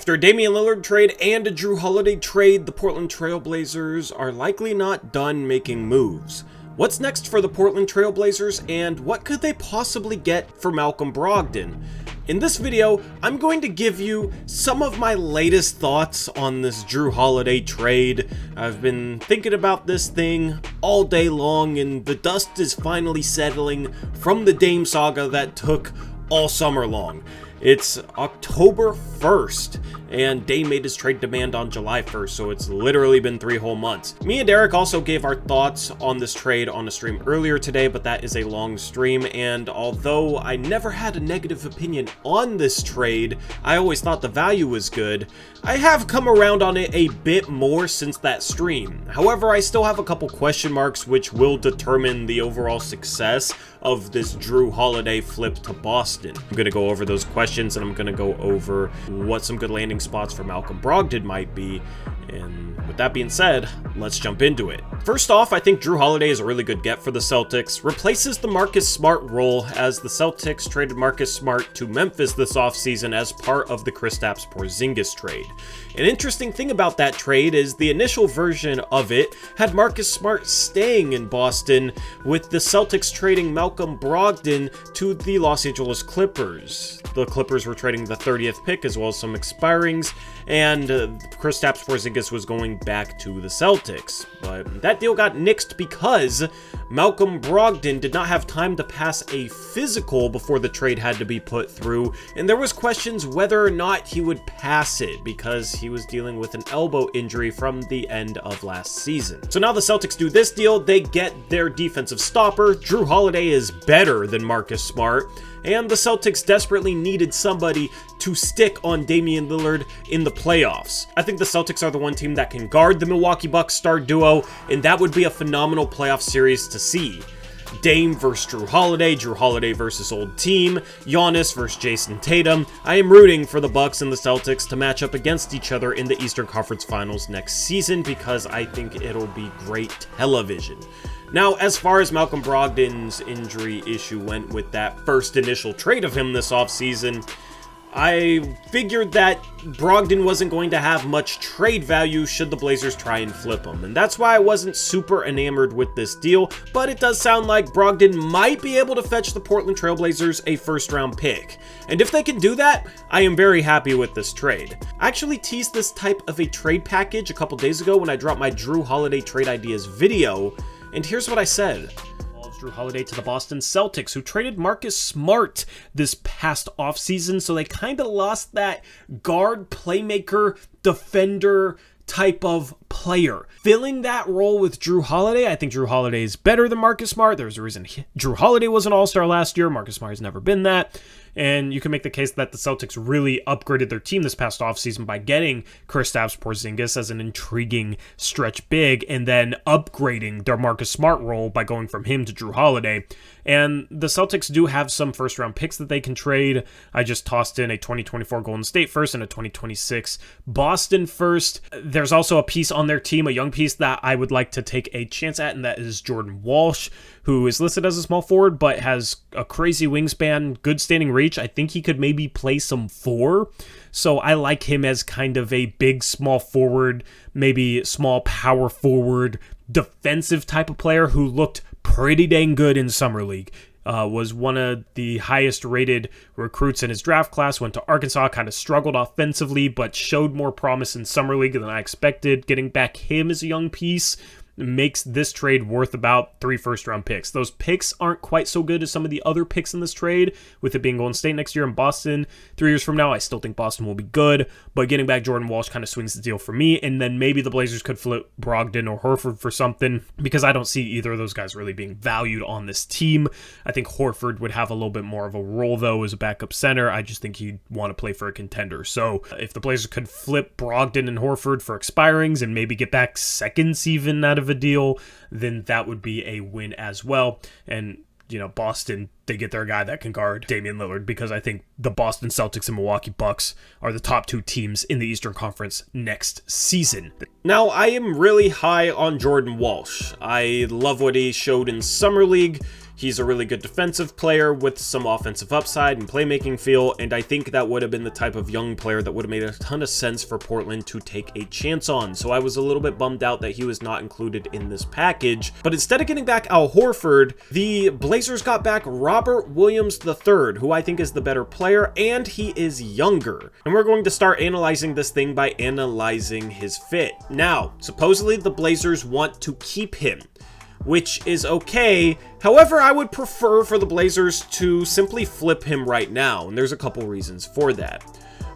After a Damian Lillard trade and a Jrue Holiday trade, the Portland Trail Blazers are likely not done making moves. What's next for the Portland Trail Blazers, and what could they possibly get for Malcolm Brogdon? In this video, I'm going to give you some of my latest thoughts on this Jrue Holiday trade. I've been thinking about this thing all day long, and the dust is finally settling from the Dame saga that took all summer long. It's October 1st, and Dame made his trade demand on July 1st, so it's literally been 3 whole months. Me and Eric also gave our thoughts on this trade on a stream earlier today, but that is a long stream, and although I never had a negative opinion on this trade, I always thought the value was good, I have come around on it a bit more since that stream. However, I still have a couple question marks which will determine the overall success of this Jrue Holiday flip to Boston. I'm going to go over those questions, and I'm going to go over what some good landing spots for Malcolm Brogdon might be. And with that being said, let's jump into it. First off, I think Jrue Holiday is a really good get for the Celtics. Replaces the Marcus Smart role, as the Celtics traded Marcus Smart to Memphis this offseason as part of the Kristaps Porzingis trade. An interesting thing about that trade is the initial version of it had Marcus Smart staying in Boston, with the Celtics trading Malcolm Brogdon to the Los Angeles Clippers. The Clippers were trading the 30th pick as well as some expirings, and Kristaps Porzingis was going back to the Celtics. But that deal got nixed because Malcolm Brogdon did not have time to pass a physical before the trade had to be put through, and there was questions whether or not he would pass it because he was dealing with an elbow injury from the end of last season. So now the Celtics do this deal, they get their defensive stopper. Jrue Holiday is better than Marcus Smart, and the Celtics desperately needed somebody to stick on Damian Lillard in the playoffs. I think the Celtics are the one team that can guard the Milwaukee Bucks star duo, and that would be a phenomenal playoff series to see. Dame versus Jrue Holiday versus old team, Giannis versus Jason Tatum. I am rooting for the Bucks and the Celtics to match up against each other in the Eastern Conference Finals next season because I think it'll be great television. Now, as far as Malcolm Brogdon's injury issue went with that first initial trade of him this offseason, I figured that Brogdon wasn't going to have much trade value should the Blazers try and flip him, and that's why I wasn't super enamored with this deal, but it does sound like Brogdon might be able to fetch the Portland Trail Blazers a first-round pick. And if they can do that, I am very happy with this trade. I actually teased this type of a trade package a couple days ago when I dropped my Jrue Holiday trade ideas video, and here's what I said. Jrue Holiday to the Boston Celtics, who traded Marcus Smart this past offseason, so they kind of lost that guard, playmaker, defender type of player. Filling that role with Jrue Holiday, I think Jrue Holiday is better than Marcus Smart. There's a reason Jrue Holiday was an all-star last year. Marcus Smart has never been that. And you can make the case that the Celtics really upgraded their team this past offseason by getting Kristaps Porzingis as an intriguing stretch big and then upgrading their Marcus Smart role by going from him to Jrue Holiday. And the Celtics do have some first-round picks that they can trade. I just tossed in a 2024 Golden State first and a 2026 Boston first. There's also a piece on their team, a young piece that I would like to take a chance at, and that is Jordan Walsh, who is listed as a small forward but has a crazy wingspan, good standing reach. I think he could maybe play some 4. So I like him as kind of a big small forward, maybe small power forward, defensive type of player who looked pretty dang good in Summer League. Was one of the highest rated recruits in his draft class, went to Arkansas, kind of struggled offensively, but showed more promise in Summer League than I expected. Getting back him as a young piece makes this trade worth about 3 first-round picks. Those picks aren't quite so good as some of the other picks in this trade, with it being Golden State next year and Boston 3 years from now. I still think Boston will be good, but getting back Jordan Walsh kind of swings the deal for me, and then maybe the Blazers could flip Brogdon or Horford for something, because I don't see either of those guys really being valued on this team. I think Horford would have a little bit more of a role, though, as a backup center. I just think he'd want to play for a contender. So if the Blazers could flip Brogdon and Horford for expirings and maybe get back seconds even out of a deal, then that would be a win as well. And Boston, they get their guy that can guard Damian Lillard, because I think the Boston Celtics and Milwaukee Bucks are the top 2 teams in the Eastern Conference next season. Now, I am really high on Jordan Walsh. I love what he showed in Summer League. He's a really good defensive player with some offensive upside and playmaking feel, and I think that would have been the type of young player that would have made a ton of sense for Portland to take a chance on. So I was a little bit bummed out that he was not included in this package. But instead of getting back Al Horford, the Blazers got back Robert Williams III, who I think is the better player, and he is younger. And we're going to start analyzing this thing by analyzing his fit. Now, supposedly the Blazers want to keep him, which is okay. However, I would prefer for the Blazers to simply flip him right now, and there's a couple reasons for that.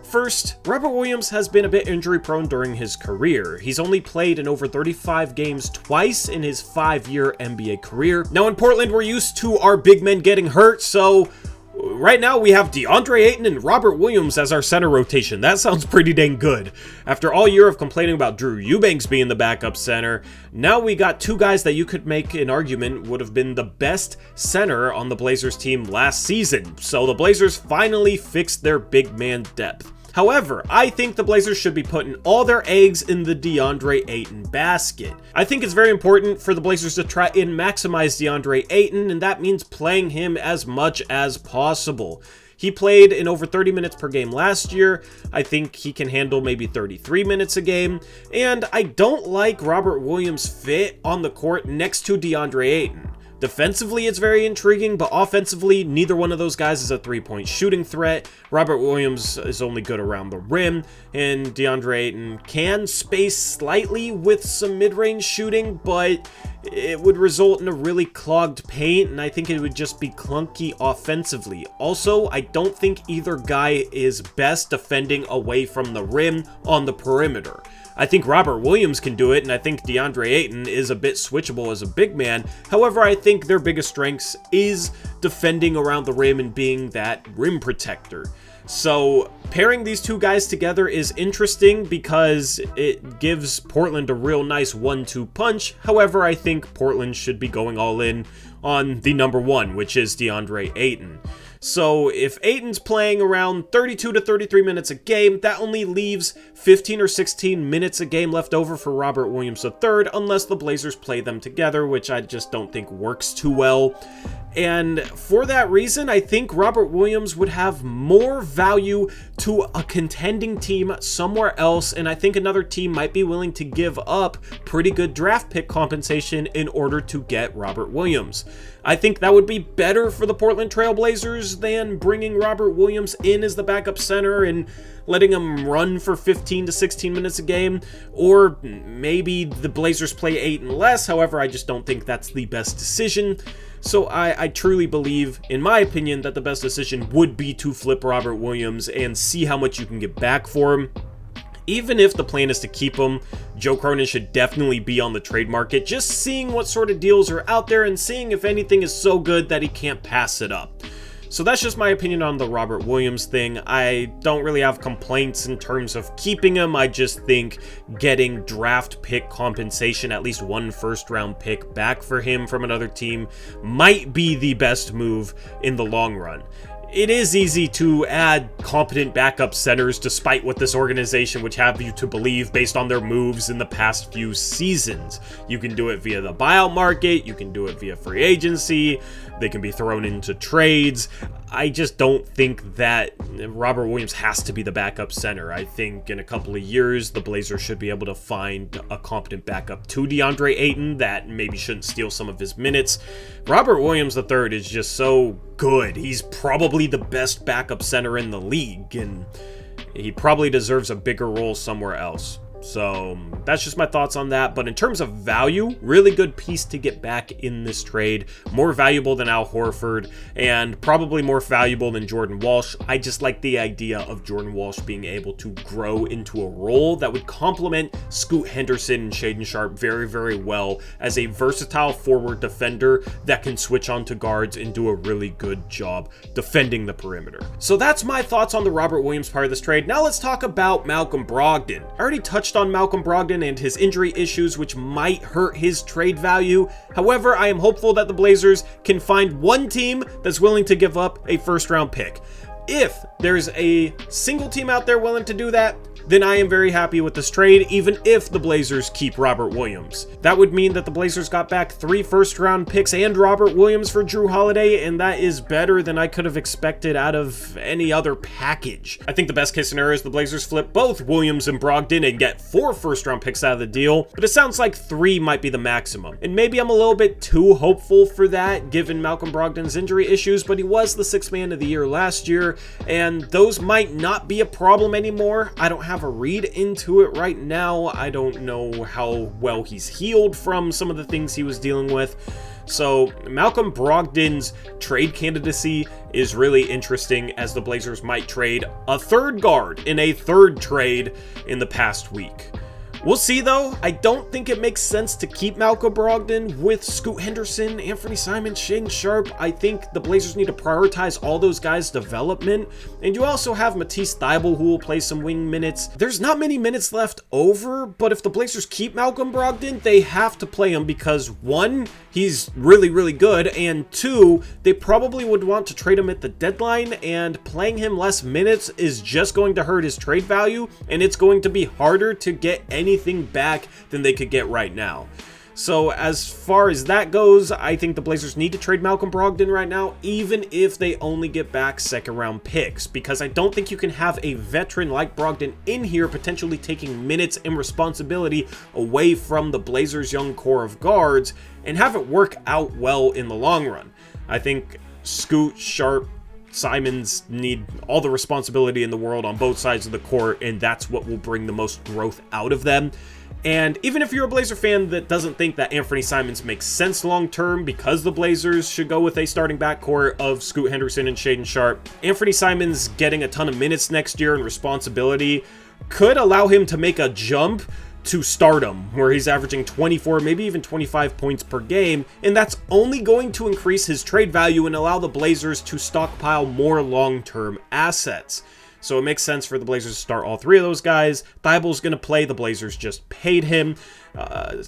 First, Robert Williams has been a bit injury prone during his career. He's only played in over 35 games twice in his 5-year NBA career. Now in Portland, we're used to our big men getting hurt, so right now we have DeAndre Ayton and Robert Williams as our center rotation. That sounds pretty dang good. After all year of complaining about Jrue Eubanks being the backup center, now we got two guys that you could make an argument would have been the best center on the Blazers team last season. So the Blazers finally fixed their big man depth. However, I think the Blazers should be putting all their eggs in the DeAndre Ayton basket. I think it's very important for the Blazers to try and maximize DeAndre Ayton, and that means playing him as much as possible. He played in over 30 minutes per game last year. I think he can handle maybe 33 minutes a game. And I don't like Robert Williams' fit on the court next to DeAndre Ayton. Defensively, it's very intriguing, but offensively, neither one of those guys is a three-point shooting threat. Robert Williams is only good around the rim, and DeAndre Ayton can space slightly with some mid-range shooting, but it would result in a really clogged paint, and I think it would just be clunky offensively. Also, I don't think either guy is best defending away from the rim on the perimeter. I think Robert Williams can do it, and I think DeAndre Ayton is a bit switchable as a big man. However, I think their biggest strengths is defending around the rim and being that rim protector. So pairing these two guys together is interesting because it gives Portland a real nice 1-2 punch. However, I think Portland should be going all in on the number one, which is DeAndre Ayton. So if Ayton's playing around 32 to 33 minutes a game, that only leaves 15 or 16 minutes a game left over for Robert Williams III, unless the Blazers play them together, which I just don't think works too well. And for that reason, I think Robert Williams would have more value to a contending team somewhere else, and I think another team might be willing to give up pretty good draft pick compensation in order to get Robert Williams. I think that would be better for the Portland Trail Blazers than bringing Robert Williams in as the backup center and letting him run for 15 to 16 minutes a game, or maybe the Blazers play Ayton less. However, I just don't think that's the best decision. So I truly believe, in my opinion, that the best decision would be to flip Robert Williams and see how much you can get back for him. Even if the plan is to keep him, Joe Cronin should definitely be on the trade market, just seeing what sort of deals are out there and seeing if anything is so good that he can't pass it up. So that's just my opinion on the Robert Williams thing. I don't really have complaints in terms of keeping him. I just think getting draft pick compensation, at least one first-round pick back for him from another team, might be the best move in the long run. It is easy to add competent backup centers despite what this organization would have you to believe based on their moves in the past few seasons. You can do it via the buyout market, you can do it via free agency, they can be thrown into trades. I just don't think that Robert Williams has to be the backup center. I think in a couple of years, the Blazers should be able to find a competent backup to DeAndre Ayton that maybe shouldn't steal some of his minutes. Robert Williams III is just so good. He's probably the best backup center in the league, and he probably deserves a bigger role somewhere else. So that's just my thoughts on that. But in terms of value, really good piece to get back in this trade. More valuable than Al Horford and probably more valuable than Jordan Walsh. I just like the idea of Jordan Walsh being able to grow into a role that would complement Scoot Henderson and Shaedon Sharpe very, very well as a versatile forward defender that can switch onto guards and do a really good job defending the perimeter. So that's my thoughts on the Robert Williams part of this trade. Now let's talk about Malcolm Brogdon. I already touched on Malcolm Brogdon and his injury issues, which might hurt his trade value. However, I am hopeful that the Blazers can find one team that's willing to give up a first-round pick. If there's a single team out there willing to do that, then I am very happy with this trade, even if the Blazers keep Robert Williams. That would mean that the Blazers got back 3 first-round picks and Robert Williams for Jrue Holiday, and that is better than I could have expected out of any other package. I think the best case scenario is the Blazers flip both Williams and Brogdon and get 4 first-round picks out of the deal, but it sounds like 3 might be the maximum. And maybe I'm a little bit too hopeful for that, given Malcolm Brogdon's injury issues, but he was the 6th man of the year last year, and those might not be a problem anymore. I don't have a read into it right now. I don't know how well he's healed from some of the things he was dealing with. So Malcolm Brogdon's trade candidacy is really interesting, as the Blazers might trade a 3rd guard in a 3rd trade in the past week. We'll see though. I don't think it makes sense to keep Malcolm Brogdon with Scoot Henderson, Anthony Simons, Shaedon Sharpe. I think the Blazers need to prioritize all those guys' development. And you also have Matisse Thybulle, who will play some wing minutes. There's not many minutes left over, but if the Blazers keep Malcolm Brogdon, they have to play him because 1, he's really, really good, and 2, they probably would want to trade him at the deadline, and playing him less minutes is just going to hurt his trade value, and it's going to be harder to get anything back than they could get right now. So as far as that goes, I think the Blazers need to trade Malcolm Brogdon right now, even if they only get back 2nd round picks, because I don't think you can have a veteran like Brogdon in here potentially taking minutes and responsibility away from the Blazers' young core of guards and have it work out well in the long run. I think Scoot, Sharpe, Simons need all the responsibility in the world on both sides of the court, and that's what will bring the most growth out of them. And even if you're a Blazer fan that doesn't think that Anthony Simons makes sense long-term because the Blazers should go with a starting backcourt of Scoot Henderson and Shaedon Sharpe, Anthony Simons getting a ton of minutes next year and responsibility could allow him to make a jump to stardom, where he's averaging 24, maybe even 25 points per game, and that's only going to increase his trade value and allow the Blazers to stockpile more long-term assets. So it makes sense for the Blazers to start all 3 of those guys. Thybulle's going to play. The Blazers just paid him.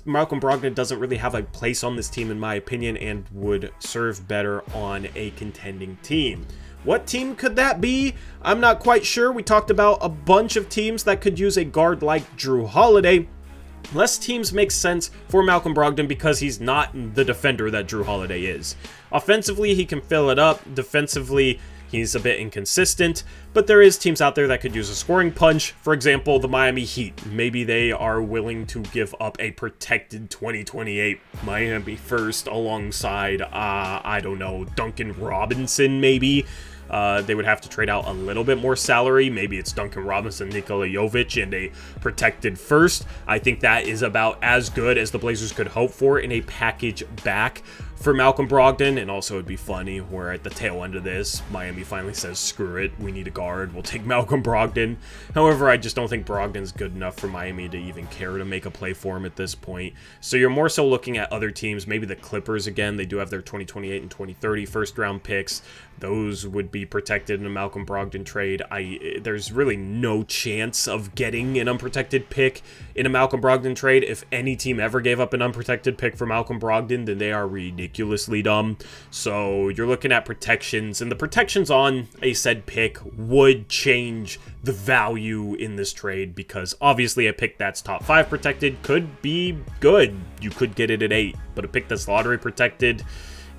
Malcolm Brogdon doesn't really have a place on this team, in my opinion, and would serve better on a contending team. What team could that be? I'm not quite sure. We talked about a bunch of teams that could use a guard like Jrue Holiday. Less teams make sense for Malcolm Brogdon because he's not the defender that Jrue Holiday is. Offensively, he can fill it up. Defensively, he's a bit inconsistent, but there is teams out there that could use a scoring punch. For example, the Miami Heat. Maybe they are willing to give up a protected 2028 Miami first alongside, I don't know, Duncan Robinson maybe. They would have to trade out a little bit more salary. Maybe it's Duncan Robinson, Nikola Jovic, and a protected first. I think that is about as good as the Blazers could hope for in a package back for Malcolm Brogdon. And also it'd be funny where at the tail end of this, Miami finally says, screw it, we need a guard, we'll take Malcolm Brogdon. However, I just don't think Brogdon's good enough for Miami to even care to make a play for him at this point. So you're more so looking at other teams, maybe the Clippers again. They do have their 2028 and 2030 first round picks. Those would be protected in a Malcolm Brogdon trade. There's really no chance of getting an unprotected pick in a Malcolm Brogdon trade. If any team ever gave up an unprotected pick for Malcolm Brogdon, then they are ridiculously dumb. So you're looking at protections, and the protections on a said pick would change the value in this trade, because obviously a pick that's top 5 protected could be good. You could get it at 8, but a pick that's lottery protected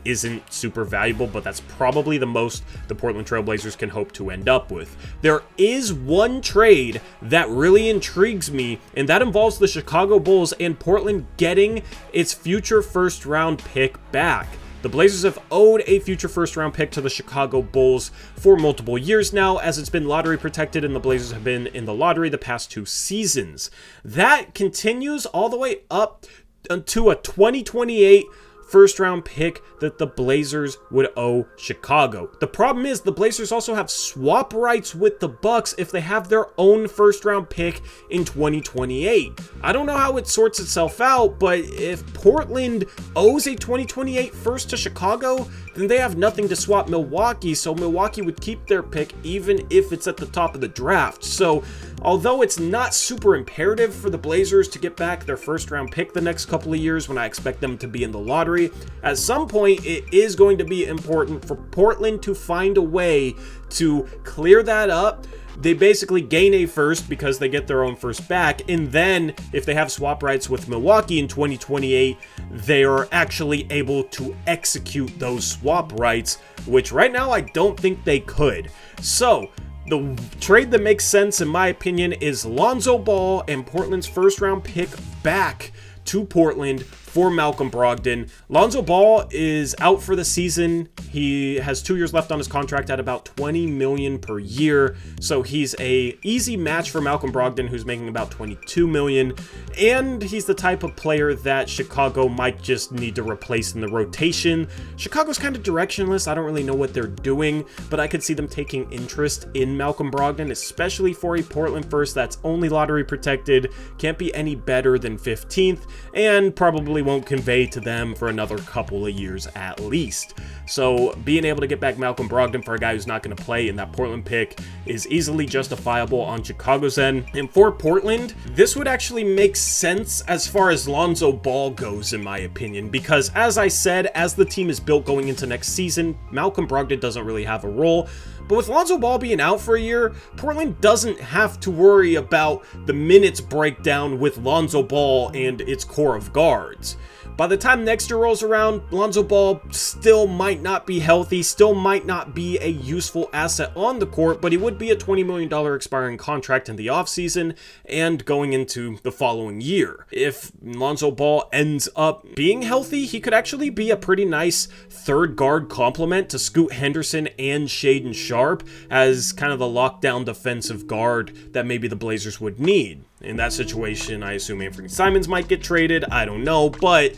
isn't super valuable, but that's probably the most the Portland Trail Blazers can hope to end up with. There is one trade that really intrigues me, and that involves the Chicago Bulls and Portland getting its future first round pick back. The Blazers have owed a future first round pick to the Chicago Bulls for multiple years now, as it's been lottery protected and the Blazers have been in the lottery the past 2 seasons. That continues all the way up to a 2028 first round pick that the Blazers would owe Chicago. The problem is the Blazers also have swap rights with the Bucks if they have their own first round pick in 2028. I don't know how it sorts itself out, but if Portland owes a 2028 first to Chicago, then they have nothing to swap Milwaukee, so Milwaukee would keep their pick even if it's at the top of the draft. So although it's not super imperative for the Blazers to get back their first round pick the next couple of years when I expect them to be in the lottery, at some point it is going to be important for Portland to find a way to clear that up they basically gain a first because they get their own first back, and then if they have swap rights with Milwaukee in 2028, they are actually able to execute those swap rights, which right now I don't think they could. So the trade that makes sense, in my opinion, is Lonzo Ball and Portland's first round pick back to Portland for Malcolm Brogdon. Lonzo Ball is out for the season. He has 2 years left on his contract at about $20 million per year. So he's a easy match for Malcolm Brogdon, who's making about $22 million. And he's the type of player that Chicago might just need to replace in the rotation. Chicago's kind of directionless. I don't really know what they're doing, but I could see them taking interest in Malcolm Brogdon, especially for a Portland first that's only lottery protected, can't be any better than 15th, and probably won't convey to them for another couple of years at least. So being able to get back Malcolm Brogdon for a guy who's not going to play in that Portland pick is easily justifiable on Chicago's end. And for Portland, this would actually make sense as far as Lonzo Ball goes, in my opinion, because as I said, as the team is built going into next season, Malcolm Brogdon doesn't really have a role. But with Lonzo Ball being out for a year, Portland doesn't have to worry about the minutes breakdown with Lonzo Ball and its core of guards. By the time next year rolls around, Lonzo Ball still might not be healthy, still might not be a useful asset on the court, but he would be a $20 million expiring contract in the offseason and going into the following year. If Lonzo Ball ends up being healthy, he could actually be a pretty nice third guard complement to Scoot Henderson and Shaedon Sharpe as kind of the lockdown defensive guard that maybe the Blazers would need. In that situation, I assume Anthony Simons might get traded. I don't know, but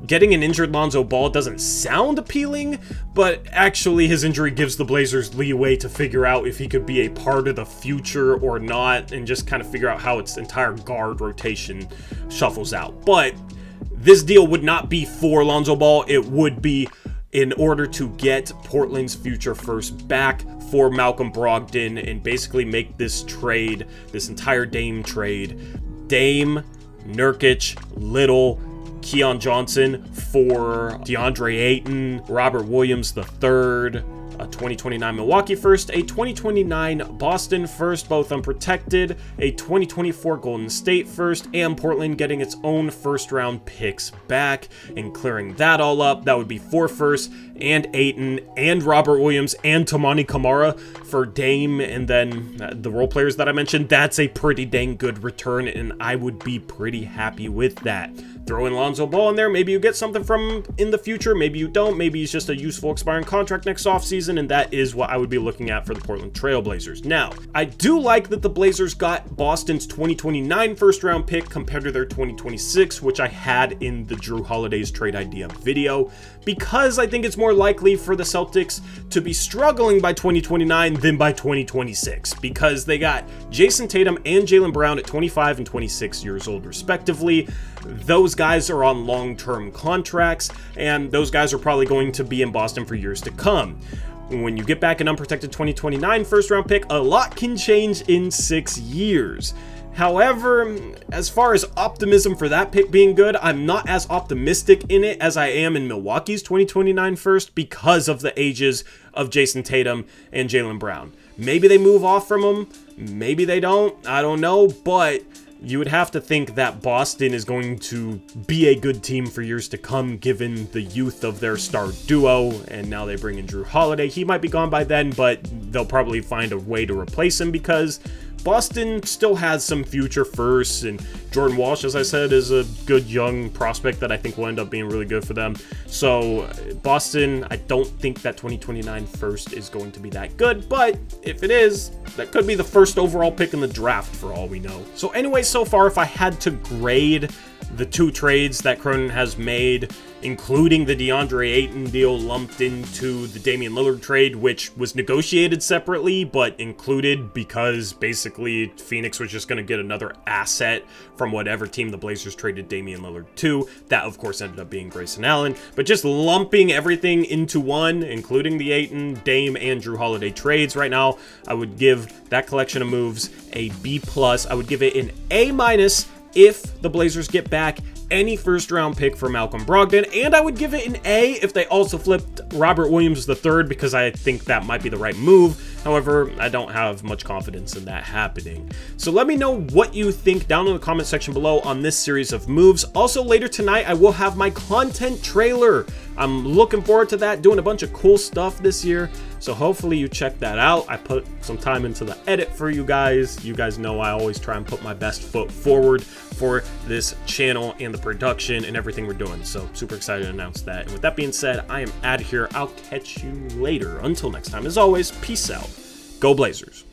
getting an injured Lonzo Ball doesn't sound appealing, but actually his injury gives the Blazers leeway to figure out if he could be a part of the future or not, and just kind of figure out how its entire guard rotation shuffles out. But this deal would not be for Lonzo Ball. It would be in order to get Portland's future first back for Malcolm Brogdon and basically make this trade, this entire Dame trade, Dame, Nurkic, Little, Keon Johnson for DeAndre Ayton, Robert Williams III, a 2029 Milwaukee first, a 2029 Boston first, both unprotected, a 2024 Golden State first, and Portland getting its own first round picks back and clearing that all up. That would be 4 firsts and Ayton and Robert Williams and Tamani Kamara for Dame, and then the role players that I mentioned. That's a pretty dang good return, and I would be pretty happy with that. Throw in Lonzo Ball in there, maybe you get something from him in the future, maybe you don't, maybe he's just a useful expiring contract next offseason, and that is what I would be looking at for the Portland Trail Blazers. Now, I do like that the Blazers got Boston's 2029 first round pick compared to their 2026, which I had in the Jrue Holiday's trade idea video, because I think it's more likely for the Celtics to be struggling by 2029 than by 2026, because they got Jason Tatum and Jaylen Brown at 25 and 26 years old respectively. Those guys are on long-term contracts, and those guys are probably going to be in Boston for years to come. When you get back an unprotected 2029 first-round pick, a lot can change in 6 years. However, as far as optimism for that pick being good, I'm not as optimistic in it as I am in Milwaukee's 2029 first because of the ages of Jason Tatum and Jaylen Brown. Maybe they move off from them, maybe they don't, I don't know, but you would have to think that Boston is going to be a good team for years to come given the youth of their star duo, and now they bring in Jrue Holiday. He might be gone by then, but they'll probably find a way to replace him because Boston still has some future firsts, and Jordan Walsh, as I said, is a good young prospect that I think will end up being really good for them. So Boston, I don't think that 2029 first is going to be that good, but if it is, that could be the first overall pick in the draft for all we know. So anyway, so far, if I had to grade the 2 trades that Cronin has made, including the DeAndre Ayton deal lumped into the Damian Lillard trade, which was negotiated separately, but included because basically Phoenix was just going to get another asset from whatever team the Blazers traded Damian Lillard to. That, of course, ended up being Grayson Allen. But just lumping everything into one, including the Ayton, Dame, and Jrue Holiday trades right now, I would give that collection of moves a B+. I would give it an A- if the Blazers get back any first round pick for Malcolm Brogdon, and I would give it an A if they also flipped Robert Williams III, because I think that might be the right move, However, I don't have much confidence in that happening. So let me know what you think down in the comment section below on this series of moves. Also, later tonight, I will have my content trailer. I'm looking forward to that, doing a bunch of cool stuff this year. So hopefully you check that out. I put some time into the edit for you guys. You guys know I always try and put my best foot forward for this channel and the production and everything we're doing. So super excited to announce that. And with that being said, I am out of here. I'll catch you later. Until next time, as always, peace out. Go Blazers.